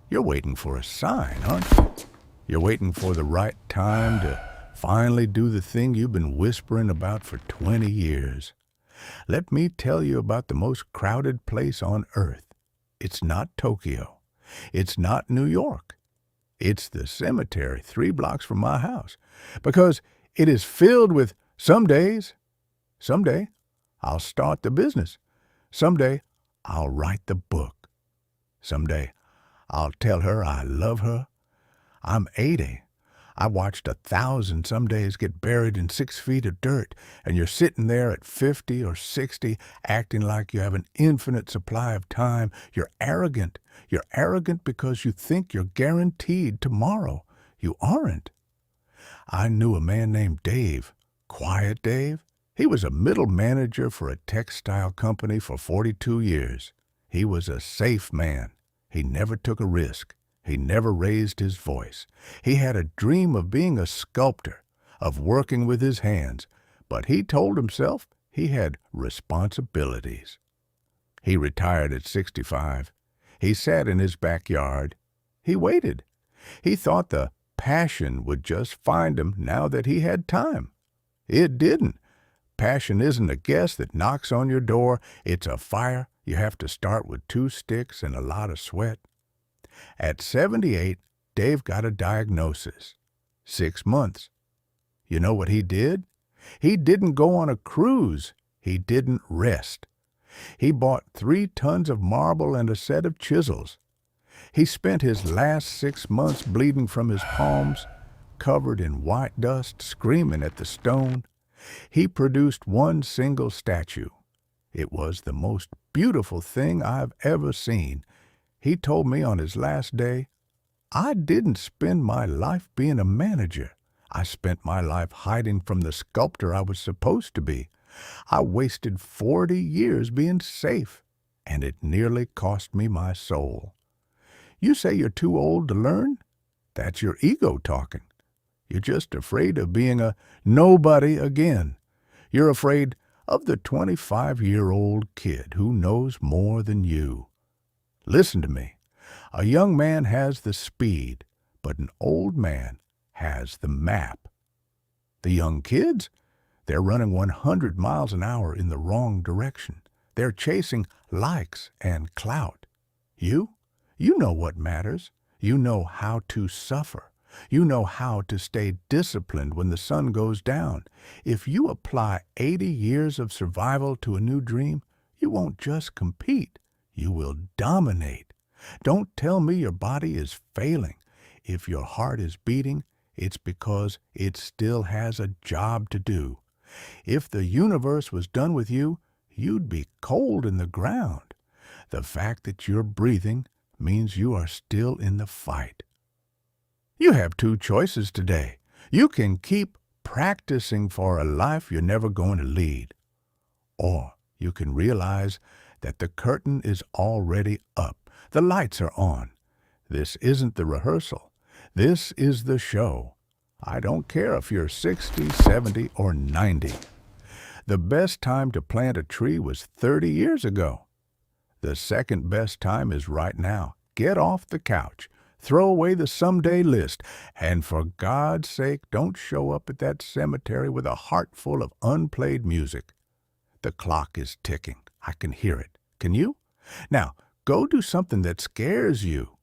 You're waiting for a sign, aren't you? You're waiting for the right time to finally do the thing you've been whispering about for 20 years. Let me tell you about the most crowded place on earth. It's not Tokyo. It's not New York. It's the cemetery 3 blocks from my house, because it is filled with someday I'll start the business. Someday I'll write the book. Someday I'll tell her I love her. I'm 80. I watched 1,000 some days get buried in 6 feet of dirt, and you're sitting there at 50 or 60 acting like you have an infinite supply of time. You're arrogant. You're arrogant because you think you're guaranteed tomorrow. You aren't. I knew a man named Dave. Quiet Dave. He was a middle manager for a textile company for 42 years. He was a safe man. He never took a risk. He never raised his voice. He had a dream of being a sculptor, of working with his hands, but he told himself he had responsibilities. He retired at 65. He sat in his backyard. He waited. He thought the passion would just find him now that he had time. It didn't. Passion isn't a guest that knocks on your door. It's a fire you have to start with 2 sticks and a lot of sweat. At 78, Dave got a diagnosis. 6 months. You know what he did? He didn't go on a cruise. He didn't rest. He bought 3 tons of marble and a set of chisels. He spent his last 6 months bleeding from his palms, covered in white dust, screaming at the stone. He produced 1 single statue. It was the most beautiful thing I've ever seen. He told me on his last day, I didn't spend my life being a manager. I spent my life hiding from the sculptor I was supposed to be. I wasted 40 years being safe, and it nearly cost me my soul. You say you're too old to learn? That's your ego talking. You're just afraid of being a nobody again. You're afraid of the 25-year-old kid who knows more than you. Listen to me. A young man has the speed, but an old man has the map. The young kids, they're running 100 miles an hour in the wrong direction. They're chasing likes and clout. You know what matters. You know how to suffer. You know how to stay disciplined when the sun goes down. If you apply 80 years of survival to a new dream, you won't just compete. You will dominate. Don't tell me your body is failing. If your heart is beating, it's because it still has a job to do. If the universe was done with you, you'd be cold in the ground. The fact that you're breathing means you are still in the fight. You have 2 choices today. You can keep practicing for a life you're never going to lead, or you can realize that the curtain is already up. The lights are on. This isn't the rehearsal. This is the show. I don't care if you're 60, 70, or 90. The best time to plant a tree was 30 years ago. The second best time is right now. Get off the couch. Throw away the someday list. And for God's sake, don't show up at that cemetery with a heart full of unplayed music. The clock is ticking. I can hear it. Can you? Now, go do something that scares you.